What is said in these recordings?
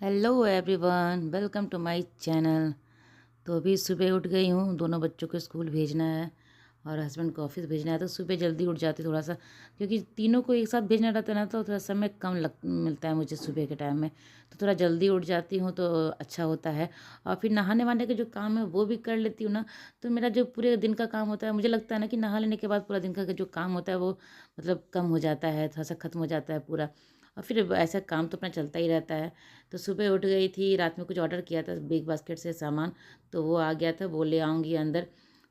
Hello everyone, welcome to my channel. तो अभी सुबह उठ गई हूँ। दोनों बच्चों को स्कूल भेजना है और हस्बैंड को ऑफिस भेजना है, तो सुबह जल्दी उठ जाती थोड़ा सा, क्योंकि तीनों को एक साथ भेजना रहता है ना, तो थोड़ा समय कम मिलता है मुझे सुबह के टाइम में। तो थोड़ा जल्दी उठ जाती हूँ तो अच्छा होता है। और फिर नहाने वाने के जो काम है वो भी कर लेती हूँ ना, तो मेरा जो पूरे दिन का काम होता है, मुझे लगता है ना कि नहा लेने के बाद पूरा दिन का जो काम होता है वो मतलब कम हो जाता है, थोड़ा सा ख़त्म हो जाता है पूरा। और फिर ऐसा काम तो अपना चलता ही रहता है। तो सुबह उठ गई थी, रात में कुछ ऑर्डर किया था बिग बास्केट से सामान, तो वो आ गया था, वो ले आऊँगी अंदर।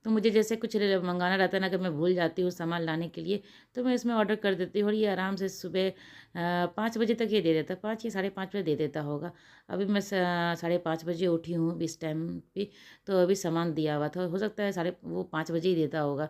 तो मुझे जैसे कुछ मंगाना रहता है ना, कि मैं भूल जाती हूँ सामान लाने के लिए, तो मैं इसमें ऑर्डर कर देती हूँ और ये आराम से सुबह 5 बजे तक ये दे देता है, 5 या 5:30 बजे दे देता होगा। अभी मैं 5:30 बजे उठी हूँ अभी इस टाइम पे, तो अभी सामान दिया हुआ था, हो सकता है साढ़े वो 5 बजे ही देता होगा।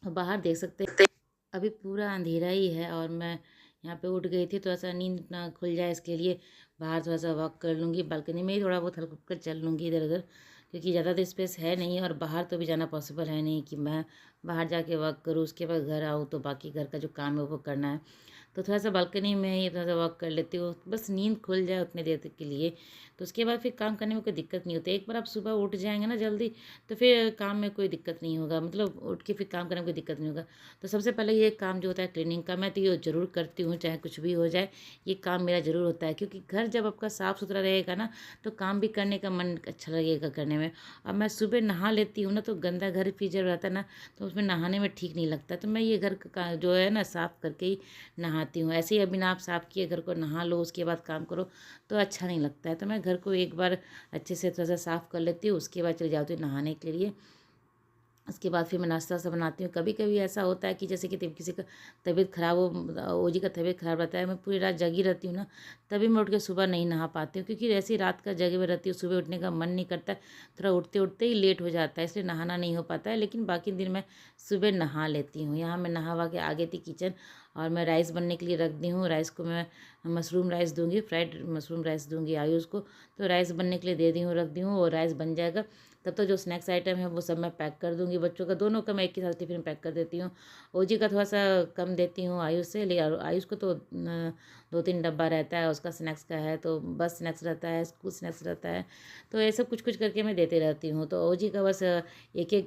और बाहर देख सकते हैं अभी पूरा अंधेरा ही है, और मैं यहाँ पे उठ गई थी, थोड़ा सा नींद अपना खुल जाए इसके लिए बाहर थोड़ा सा वॉक कर लूँगी, बालकनी में ही थोड़ा बहुत हल्का कर चल लूँगी इधर उधर, क्योंकि ज़्यादा तो स्पेस है नहीं और बाहर तो भी जाना पॉसिबल है नहीं कि मैं बाहर जाके वॉक करूँ, उसके बाद घर आऊँ तो बाकी घर का जो काम है वो करना है। तो थोड़ा सा बालकनी में ही थोड़ा सा वॉक कर लेती हूँ, बस नींद खुल जाए उतने देर तक के लिए। तो उसके बाद फिर काम करने में कोई दिक्कत नहीं होती। एक बार आप सुबह उठ जाएंगे ना जल्दी, तो फिर काम में कोई दिक्कत नहीं होगा, मतलब उठ के फिर काम करने में कोई दिक्कत नहीं होगा। तो सबसे पहले ये काम जो होता है क्लीनिंग का, मैं तो ये ज़रूर करती हूँ, चाहे कुछ भी हो जाए, ये काम मेरा ज़रूर होता है, क्योंकि घर जब आपका साफ़ सुथरा रहेगा ना, तो काम भी करने का मन अच्छा लगेगा करने में। अब मैं सुबह नहा लेती हूँ ना, तो गंदा घर फिर जब रहता है ना, तो उसमें नहाने में ठीक नहीं लगता, तो मैं ये घर का जो है ना साफ़ करके ही नहाती हूँ। ऐसे ही अभी ना आप साफ़ किए घर को नहा लो उसके बाद काम करो तो अच्छा नहीं लगता है। तो मैं घर को एक बार अच्छे से थोड़ा सा साफ़ कर लेती हूँ, उसके बाद चली जाती हूँ नहाने के लिए। उसके बाद फिर मैं नाश्ता वास्ता बनाती हूँ। कभी कभी ऐसा होता है कि जैसे कि किसी का तबीयत ख़राब हो, ओजी का तबीयत ख़राब रहता है, मैं पूरी रात जगी रहती हूँ ना, तभी मैं उठ के सुबह नहीं नहा पाती हूँ, क्योंकि ऐसी रात का जगे हुए रहती हूँ, सुबह उठने का मन नहीं करता है, थोड़ा उठते उठते ही लेट हो जाता है, इसलिए नहाना नहीं हो पाता है। लेकिन बाकी दिन मैं सुबह नहा लेती हूँ। यहाँ मैं नहा के आ गई थी किचन, और मैं राइस बनने के लिए रख दी हूँ। राइस को मैं मशरूम राइस दूँगी, फ्राइड मशरूम राइस दूँगी आयुष को, तो राइस बनने के लिए दे दी हूँ, रख दी हूँ, और राइस बन जाएगा तब तक जो स्नैक्स आइटम है वो सब मैं पैक कर दूँगी। बच्चों का दोनों का मैं एक ही साथ टिफिन पैक कर देती हूँ। ओजी का थोड़ा सा कम देती हूँ आयुष से, लेकिन आयुष को तो 2-3 डब्बा रहता है उसका स्नैक्स का है, तो बस स्नैक्स रहता है, स्कूल स्नैक्स रहता है, तो ये सब कुछ कुछ करके मैं देते रहती हूँ। तो ओजी का बस एक एक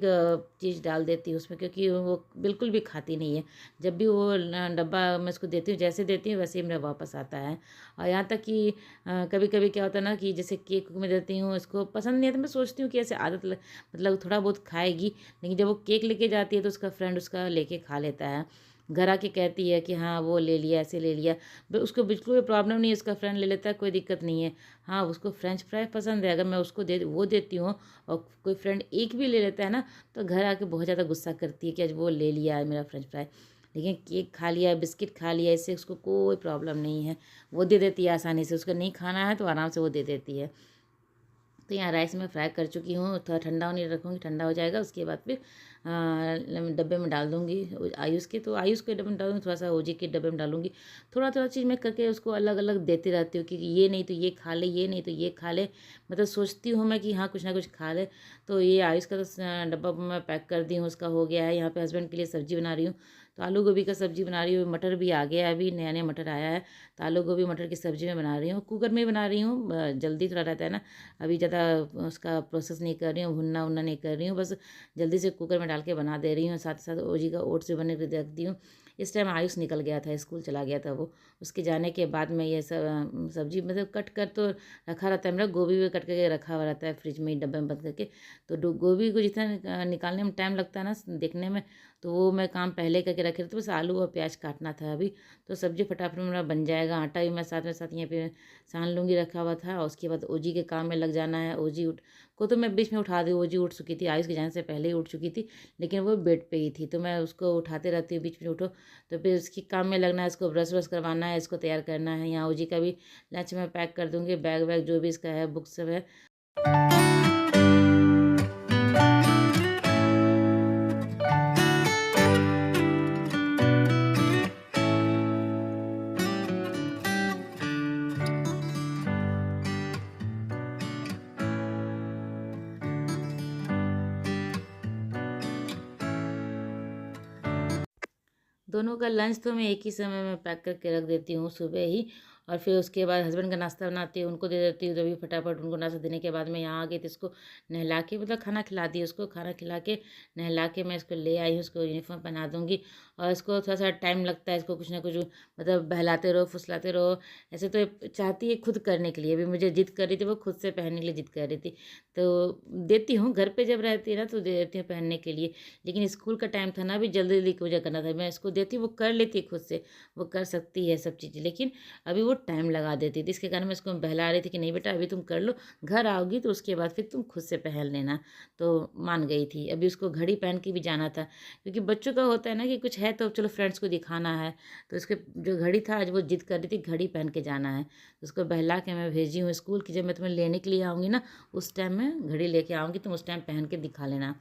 चीज़ डाल देती हूँ उसमें, क्योंकि वो बिल्कुल भी खाती नहीं है। जब भी वो डब्बा मैं उसको देती हूँ, जैसे देती हूँ वैसे ही मेरा वापस आता है। और यहाँ तक कि कभी कभी क्या होता है ना, कि जैसे केक में देती हूँ, इसको पसंद नहीं है, तो मैं सोचती हूँ कि ऐसे मतलब थोड़ा बहुत खाएगी, लेकिन जब वो केक लेके जाती है तो उसका फ्रेंड उसका लेके खा लेता है। घर आके कहती है कि हाँ वो ले लिया, ऐसे ले लिया। उसको बिल्कुल भी प्रॉब्लम नहीं है, उसका फ्रेंड ले लेता है, कोई दिक्कत नहीं है। हाँ, उसको फ्रेंच फ्राई पसंद है, अगर मैं उसको वो देती हूँ और कोई फ्रेंड एक भी ले लेता है ना, तो घर आके बहुत ज़्यादा गुस्सा करती है कि आज वो ले लिया है मेरा फ्रेंच फ्राई। लेकिन केक खा लिया, बिस्किट खा लिया, इससे उसको कोई प्रॉब्लम नहीं है, वो दे देती है आसानी से। उसको नहीं खाना है तो आराम से वो दे देती है। तो यहाँ राइस मैं फ्राई कर चुकी हूँ, थोड़ा ठंडा होने रखूँगी, ठंडा हो जाएगा उसके बाद फिर डब्बे में डाल दूँगी आयुष के। तो आयुष के डब्बे में डालूँगी, थोड़ा सा ओजी के डब्बे में डालूँगी। थोड़ा थोड़ा चीज़ मैं करके उसको अलग अलग देती रहती हूँ, कि ये नहीं तो ये खा ले, ये नहीं तो ये खा ले, मतलब सोचती हूँ मैं कि हाँ कुछ ना कुछ खा ले। तो ये आयुष का तो डब्बा मैं पैक कर दी हूँ, उसका हो गया है। यहाँ पे हस्बैंड के लिए सब्ज़ी बना रही हूँ, तो आलू गोभी का सब्ज़ी बना रही हूँ। मटर भी आ गया है, अभी नया नया मटर आया है, तो आलू गोभी मटर की सब्ज़ी में बना रही हूँ। कुकर में बना रही हूँ, जल्दी थोड़ा रहता है ना, अभी ज़्यादा उसका प्रोसेस नहीं कर रही हूँ, भुनना उनना नहीं कर रही हूँ, बस जल्दी से कुकर में डाल के बना दे रही हूँ। साथ ही साथ ओजी का ओट्स भी बने के रख दी हूँ। इस टाइम आयुष निकल गया था, स्कूल चला गया था वो, उसके जाने के बाद में ये सब सब्जी मतलब कट कर तो रखा रहता है मेरा। गोभी भी कट करके रखा हुआ रहता है फ्रिज में ही डब्बे में बंद करके। तो गोभी को जितना निकालने में टाइम लगता है ना देखने में, तो वो मैं काम पहले करके रखे रहती हूँ। बस आलू और प्याज काटना था अभी, तो सब्जी फटाफट मेरा बन जाएगा। आटा भी मैं साथ में साथ यहाँ पे सान लूँगी, रखा हुआ था। और उसके बाद ओजी के काम में लग जाना है। ओजी उठ को तो मैं बीच में उठा दी, ओजी उठ चुकी थी, आयुष के जाने से पहले ही उठ चुकी थी, लेकिन वो बेड पे ही थी, तो मैं उसको उठाते रहती हूँ बीच में, उठो। तो फिर उसकी काम में लगना है, इसको ब्रश व्रश करवाना है, इसको तैयार करना है। यहाँ ओजी का भी लंच में पैक कर दूँगी, बैग वैग जो भी इसका है, बुक सब है। दोनों का लंच तो मैं एक ही समय में पैक करके रख देती हूँ सुबह ही। और फिर उसके बाद हस्बैंड का नाश्ता बनाती हूँ, उनको दे देती हूँ। तभी फटाफट उनको नाश्ता देने के बाद मैं यहाँ आ गई थी, इसको नहला के मतलब खाना खिला दी उसको, खाना खिला के नहला के मैं इसको ले आई हूँ, उसको यूनिफॉर्म पहना दूँगी। और इसको थोड़ा सा टाइम लगता है, इसको कुछ ना कुछ मतलब बहलाते रहो, फुसलाते रहो। ऐसे तो ये चाहती है खुद करने के लिए, अभी मुझे जिद कर रही थी, वो खुद से पहनने के लिए जिद कर रही थी। तो देती हूँ, घर पे जब रहती है ना तो दे देती हूँ पहनने के लिए। लेकिन स्कूल का टाइम था ना, अभी जल्दी जल्दी पूजा करना था, मैं इसको देती हूँ, वो कर लेती है खुद से, वो कर सकती है सब चीज़ें। लेकिन अभी वो टाइम लगा देती थी, इसके कारण मैं इसको बहला रही थी कि नहीं बेटा अभी तुम कर लो, घर आओगी तो उसके बाद फिर तुम खुद से पहन लेना। तो मान गई थी। अभी उसको घड़ी पहन के भी जाना था, क्योंकि बच्चों का होता है ना कि कुछ है तो चलो फ्रेंड्स को दिखाना है। तो उसके जो घड़ी था आज वो जिद कर रही थी घड़ी पहन के जाना है, तो उसको बहला के मैं भेजी हूँ स्कूल की। जब मैं तुम्हें लेने के लिए आऊँगी ना, उस टाइम मैं घड़ी लेके आऊँगी, तुम उस टाइम पहन के दिखा लेना।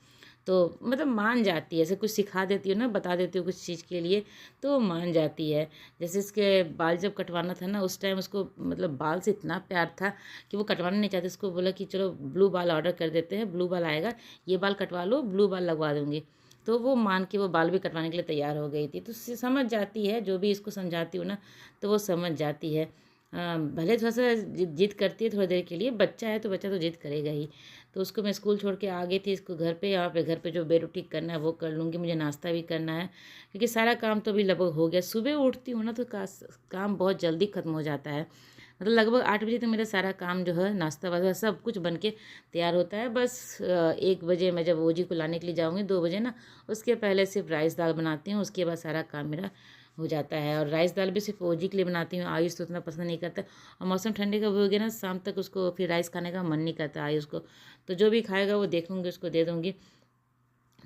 तो मतलब मान जाती है, ऐसे कुछ सिखा देती हूँ ना, बता देती हूँ कुछ चीज़ के लिए, तो वो मान जाती है। जैसे इसके बाल जब कटवाना था ना, उस टाइम उसको मतलब बाल से इतना प्यार था कि वो कटवाना नहीं चाहती। उसको बोला कि चलो ब्लू बाल ऑर्डर कर देते हैं, ब्लू बाल आएगा, ये बाल कटवा लो, ब्लू बाल लगवा दूँगी। तो वो मान के वो बाल भी कटवाने के लिए तैयार हो गई थी। तो उससे समझ जाती है, जो भी इसको समझाती हूँ ना, तो वो समझ जाती है। भले थोड़ा सा जिद करती है थोड़ी देर के लिए, बच्चा है तो बच्चा तो जिद करेगा ही। तो उसको मैं स्कूल छोड़ के आ गई थी, इसको घर पे, यहाँ पे घर पे जो बेड ठीक करना है वो कर लूँगी। मुझे नाश्ता भी करना है, क्योंकि सारा काम तो अभी लगभग हो गया। सुबह उठती हूँ ना तो काम बहुत जल्दी ख़त्म हो जाता है। मतलब लगभग 8 बजे तक मेरा सारा काम जो है, नाश्ता वास्ता सब कुछ बन के तैयार होता है। बस 1 बजे मैं जब ओजी को लाने के लिए जाऊँगी, 2 बजे ना, उसके पहले सिर्फ राइस दाल बनाती हूँ, उसके बाद सारा काम मेरा हो जाता है। और राइस दाल भी सिर्फ ओजी के लिए बनाती हूँ, आयुष तो उतना पसंद नहीं करता। और मौसम ठंडे का हो गया ना, शाम तक उसको फिर राइस खाने का मन नहीं करता आयुष को। तो जो भी खाएगा वो देखूँगी, उसको दे दूँगी।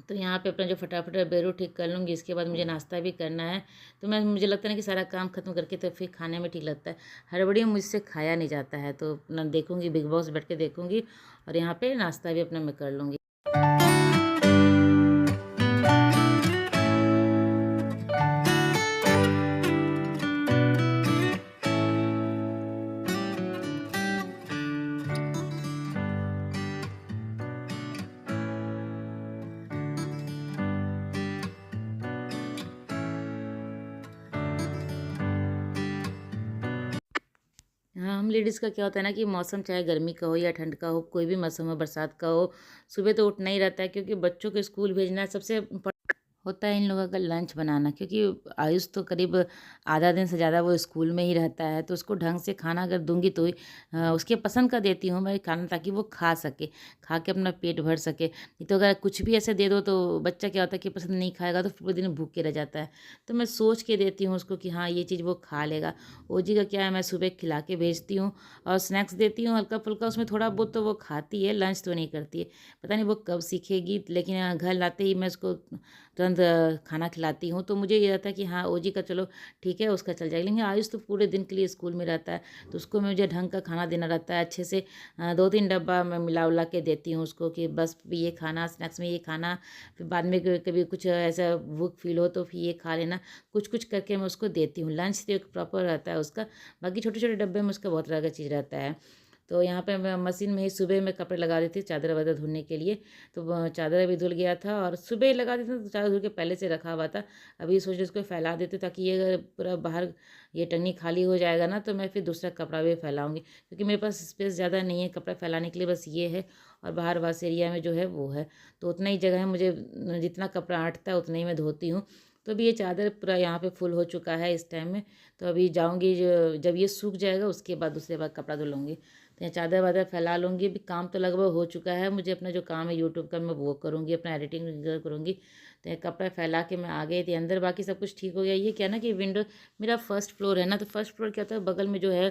तो यहाँ पे अपना जो फटाफट बेरू ठीक कर लूँगी, इसके बाद मुझे नाश्ता भी करना है। तो मुझे लगता है ना कि सारा काम खत्म करके तो फिर खाने में ठीक लगता है। हड़बड़ी में मुझसे खाया नहीं जाता है, तो अपना देखूँगी, बिग बॉस बैठ के देखूँगी, और यहाँ पे नाश्ता भी अपना मैं कर लूँगी। हाँ, हम लेडीज़ का क्या होता है ना कि मौसम चाहे गर्मी का हो या ठंड का हो, कोई भी मौसम हो, बरसात का हो, सुबह तो उठना ही रहता है, क्योंकि बच्चों को स्कूल भेजना है। सबसे होता है इन लोगों का लंच बनाना, क्योंकि आयुष तो करीब आधा दिन से ज़्यादा वो स्कूल में ही रहता है, तो उसको ढंग से खाना अगर दूंगी तो ही उसके पसंद का देती हूँ मैं खाना, ताकि वो खा सके, खा के अपना पेट भर सके। नहीं तो अगर कुछ भी ऐसे दे दो तो बच्चा क्या होता है कि पसंद नहीं खाएगा, तो पूरे दिन भूख के रह जाता है। तो मैं सोच के देती हूँ उसको कि हाँ ये चीज़ वो खा लेगा। ओजी का क्या है, मैं सुबह खिला के भेजती हूँ और स्नैक्स देती हूँ हल्का फुल्का, उसमें थोड़ा बहुत तो वो खाती है, लंच तो नहीं करती है। पता नहीं वो कब सीखेगी, लेकिन घर लाते ही मैं उसको तुरंत खाना खिलाती हूँ। तो मुझे ये रहता है कि हाँ ओजी का चलो ठीक है, उसका चल जाएगा। लेकिन आयुष तो पूरे दिन के लिए स्कूल में रहता है, तो उसको मुझे ढंग का खाना देना रहता है, अच्छे से 2-3 डब्बा मैं मिला उला के देती हूँ उसको, कि बस ये खाना, स्नैक्स में ये खाना, फिर बाद में कभी कुछ ऐसा भूख फील हो तो फिर ये खा लेना, कुछ कुछ करके मैं उसको देती हूँ। लंच तो एक प्रॉपर रहता है उसका, बाकी छोटे छोटे डब्बे में उसका बहुत तरह का चीज़ रहता है। तो यहाँ पे मैं मशीन में ही सुबह में कपड़े लगा देती थी चादर वादर धुलने के लिए। तो चादर भी धुल गया था, और सुबह ही लगा देती थी, तो चादर धुल के पहले से रखा हुआ था। अभी सोच रही इसको फैला देती, ताकि ये अगर पूरा बाहर ये टंगी खाली हो जाएगा ना, तो मैं फिर दूसरा कपड़ा भी फैलाऊंगी, क्योंकि मेरे पास स्पेस ज़्यादा नहीं है कपड़ा फैलाने के लिए, बस ये है। और बाहर वास एरिया में जो है वो है, तो उतना ही जगह है, मुझे जितना कपड़ा अँटता है उतना ही मैं धोती हूँ। तो अभी ये चादर पूरा यहाँ पे फुल हो चुका है इस टाइम में। तो अभी जाऊँगी, जब ये सूख जाएगा उसके बाद दूसरे बार कपड़ा धुलूँगी। तो यहाँ चादर वादर फैला लूँगी। अभी काम तो लगभग हो चुका है, मुझे अपना जो काम है यूट्यूब का मैं वो करूँगी, अपना एडिटिंग वगैरह करूँगी। तो ये कपड़ा फैला के मैं आ गई थी अंदर, बाकी सब कुछ ठीक हो गया। ये क्या ना कि विंडो, मेरा फर्स्ट फ्लोर है ना, तो फर्स्ट फ्लोर क्या होता है, बगल में जो है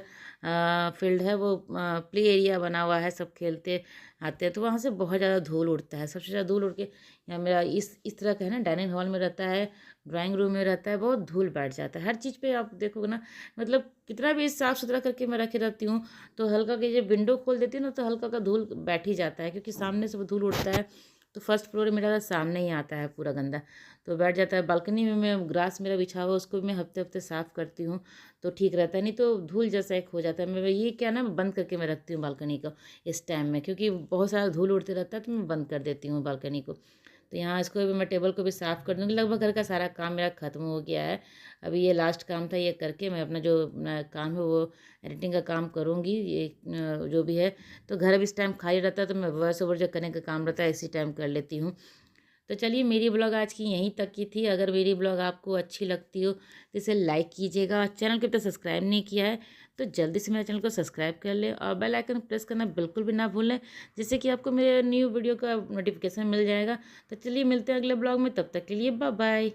फील्ड है, वो प्ले एरिया बना हुआ है, सब खेलते आते हैं, तो वहाँ से बहुत ज़्यादा धूल उड़ता है। सबसे ज़्यादा धूल उड़ के यहाँ मेरा इस तरह का है ना, डाइनिंग हॉल में रहता है, ड्राइंग रूम में रहता है, बहुत धूल बैठ जाता है हर चीज़ पे। आप देखोगे ना, मतलब कितना भी साफ़ सुथरा करके मैं रखे रहती हूँ, तो हल्का के जब विंडो खोल देती हूँ ना, तो हल्का का धूल बैठ ही जाता है, क्योंकि सामने से वो धूल उड़ता है। तो फर्स्ट फ्लोर मेरा सामने ही आता है पूरा गंदा, तो बैठ जाता है। बालकनी में मैं ग्रास मेरा बिछा हुआ, उसको भी मैं हफ्ते हफ्ते साफ़ करती हूँ, तो ठीक रहता है। नहीं तो धूल जैसा एक हो जाता है। मैं ये क्या ना, बंद करके मैं रखती हूँ बालकनी को इस टाइम में, क्योंकि बहुत सारा धूल उड़ते रहता है, तो मैं बंद कर देती हूँ बालकनी को। तो यहाँ इसको भी मैं टेबल को भी साफ़ कर दूँगी। लगभग घर का सारा काम मेरा ख़त्म हो गया है। अभी ये लास्ट काम था, ये करके मैं अपना जो काम है वो एडिटिंग का काम करूँगी। ये जो भी है, तो घर अब इस टाइम खाली रहता है तो मैं वॉइस ओवर जो करने का काम रहता है इसी टाइम कर लेती हूँ। तो चलिए, मेरी ब्लॉग आज की यहीं तक की थी। अगर मेरी ब्लॉग आपको अच्छी लगती हो तो इसे लाइक कीजिएगा, और चैनल को अब तक सब्सक्राइब नहीं किया है तो जल्दी से मेरे चैनल को सब्सक्राइब कर ले और बेल आइकन प्रेस करना बिल्कुल भी ना भूलें, जिससे कि आपको मेरे न्यू वीडियो का नोटिफिकेशन मिल जाएगा। तो चलिए, मिलते हैं अगले ब्लॉग में, तब तक के लिए बाय बाय।